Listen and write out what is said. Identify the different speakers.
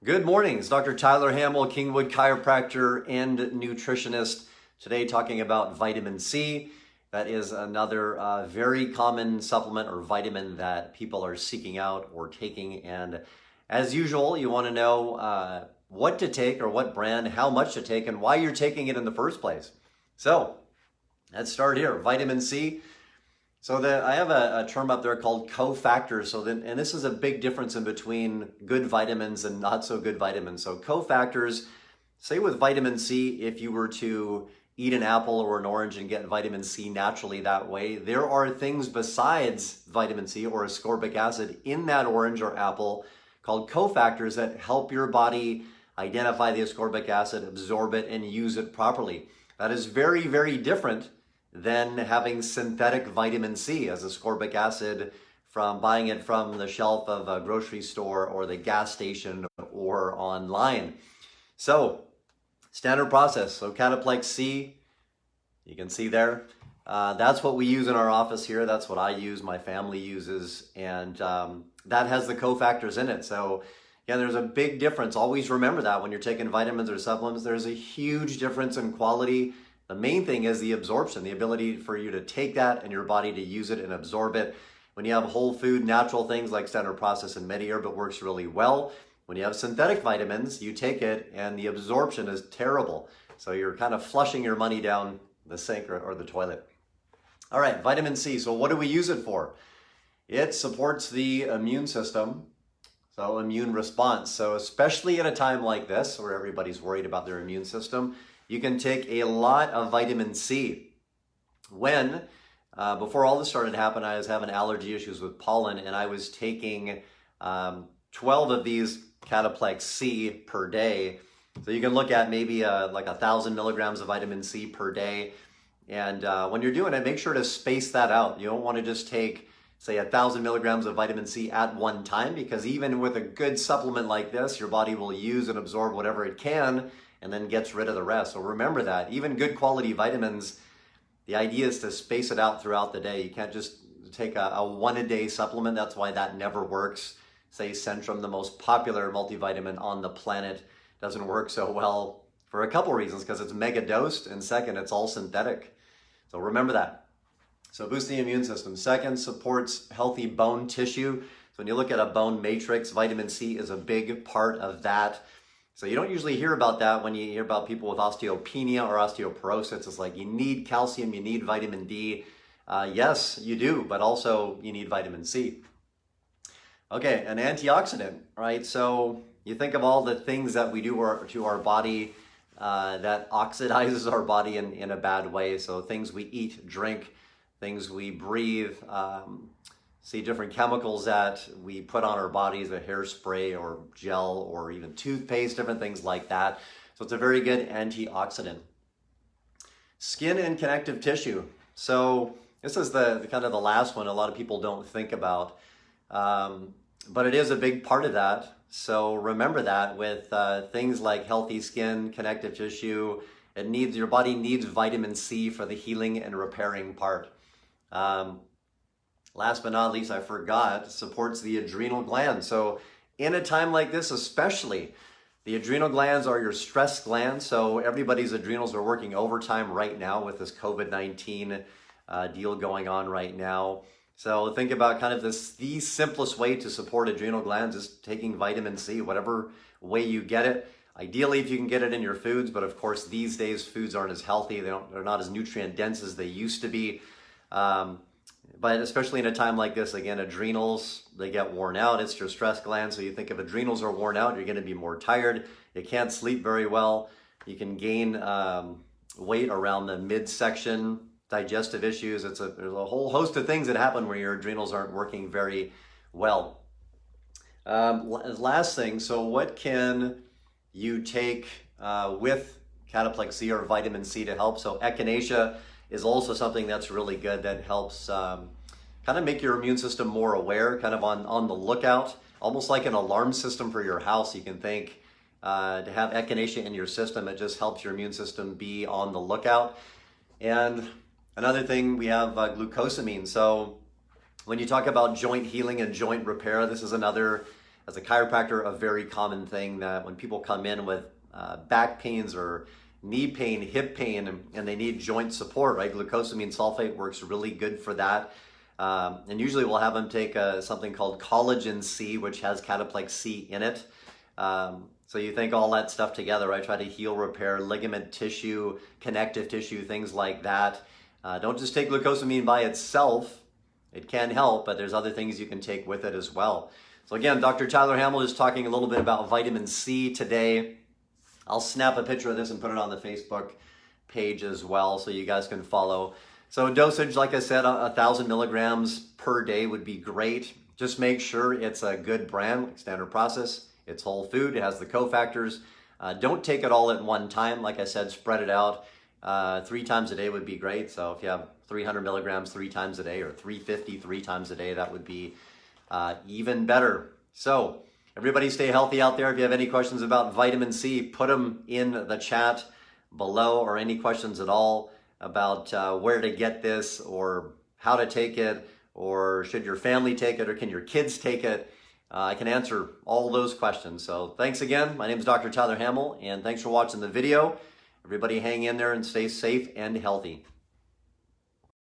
Speaker 1: Good morning. It's Dr. Tyler Hamel, Kingwood chiropractor and nutritionist. Today talking about vitamin C. That is another very common supplement or vitamin that people are seeking out or taking. And as usual, you want to know what to take or what brand, how much to take, and why you're taking it in the first place. So let's start here. Vitamin C. So I have a term up there called cofactors. And this is a big difference in between good vitamins and not so good vitamins. So cofactors, say with vitamin C, if you were to eat an apple or an orange and get vitamin C naturally that way, there are things besides vitamin C or ascorbic acid in that orange or apple called cofactors that help your body identify the ascorbic acid, absorb it, and use it properly. That is very, very different than having synthetic vitamin C as ascorbic acid from buying it from the shelf of a grocery store or the gas station or online. So standard process. So Cataplex C, you can see there. That's what we use in our office here. That's what I use, my family uses, and that has the cofactors in it. So yeah, there's a big difference. Always remember that when you're taking vitamins or supplements, there's a huge difference in quality. The main thing is the absorption, the ability for you to take that and your body to use it and absorb it. When you have whole food, natural things like standard process and MediHerb, it works really well. When you have synthetic vitamins, you take it and the absorption is terrible. So you're kind of flushing your money down the sink or the toilet. All right, vitamin C. So what do we use it for? It supports the immune system, so immune response. So especially at a time like this where everybody's worried about their immune system, you can take a lot of vitamin C. Before all this started to happen, I was having allergy issues with pollen, and I was taking 12 of these Cataplex C per day. So you can look at maybe like 1,000 milligrams of vitamin C per day. And when you're doing it, make sure to space that out. You don't want to just take, say, 1,000 milligrams of vitamin C at one time, because even with a good supplement like this, your body will use and absorb whatever it can and then gets rid of the rest. So remember that. Even good quality vitamins, the idea is to space it out throughout the day. You can't just take a one-a-day supplement. That's why that never works. Say Centrum, the most popular multivitamin on the planet, doesn't work so well for a couple reasons, because it's mega dosed, and second, it's all synthetic. So remember that. So boost the immune system. Second, supports healthy bone tissue. So when you look at a bone matrix, vitamin C is a big part of that. So you don't usually hear about that when you hear about people with osteopenia or osteoporosis. It's like you need calcium, you need vitamin D. Yes, you do, but also you need vitamin C. Okay, an antioxidant, right? So you think of all the things that we do to our body that oxidizes our body in a bad way. So things we eat, drink, things we breathe, see different chemicals that we put on our bodies, a hairspray or gel or even toothpaste, different things like that. So it's a very good antioxidant. Skin and connective tissue. So this is the kind of the last one a lot of people don't think about, but it is a big part of that. So remember that with things like healthy skin, connective tissue, your body needs vitamin C for the healing and repairing part. Last but not least, I forgot, supports the adrenal glands. So in a time like this especially, the adrenal glands are your stress glands. So everybody's adrenals are working overtime right now with this COVID-19 deal going on right now. So think about kind of the simplest way to support adrenal glands is taking vitamin C, whatever way you get it. Ideally, if you can get it in your foods, but of course these days foods aren't as healthy. They're not as nutrient dense as they used to be. But especially in a time like this, again, adrenals, they get worn out. It's your stress glands. So you think if adrenals are worn out, you're going to be more tired. You can't sleep very well. You can gain weight around the midsection, digestive issues. There's a whole host of things that happen where your adrenals aren't working very well. Last thing, so what can you take with Cataplex C or vitamin C to help? So Echinacea is also something that's really good that helps kind of make your immune system more aware, kind of on the lookout, almost like an alarm system for your house. You can think to have Echinacea in your system, it just helps your immune system be on the lookout. And another thing, we have Glucosamine. So when you talk about joint healing and joint repair, this is another as a chiropractor, a very common thing that when people come in with back pains or knee pain, hip pain, and they need joint support, right? Glucosamine sulfate works really good for that. And usually we'll have them take something called collagen C, which has cataplex C in it. So you think all that stuff together, right? Try to heal, repair, ligament tissue, connective tissue, things like that. Don't just take glucosamine by itself. It can help, but there's other things you can take with it as well. So again, Dr. Tyler Hamel is talking a little bit about vitamin C today. I'll snap a picture of this and put it on the Facebook page as well so you guys can follow. So dosage, like I said, 1,000 milligrams per day would be great. Just make sure it's a good brand, like Standard Process. It's whole food. It has the cofactors. Don't take it all at one time. Like I said, spread it out. 3 times a day would be great. So if you have 300 milligrams 3 times a day or 350 3 times a day, that would be even better. So everybody stay healthy out there. If you have any questions about vitamin C, put them in the chat below, or any questions at all about where to get this or how to take it, or should your family take it, or can your kids take it? I can answer all those questions. So thanks again. My name is Dr. Tyler Hamel, and thanks for watching the video. Everybody hang in there and stay safe and healthy.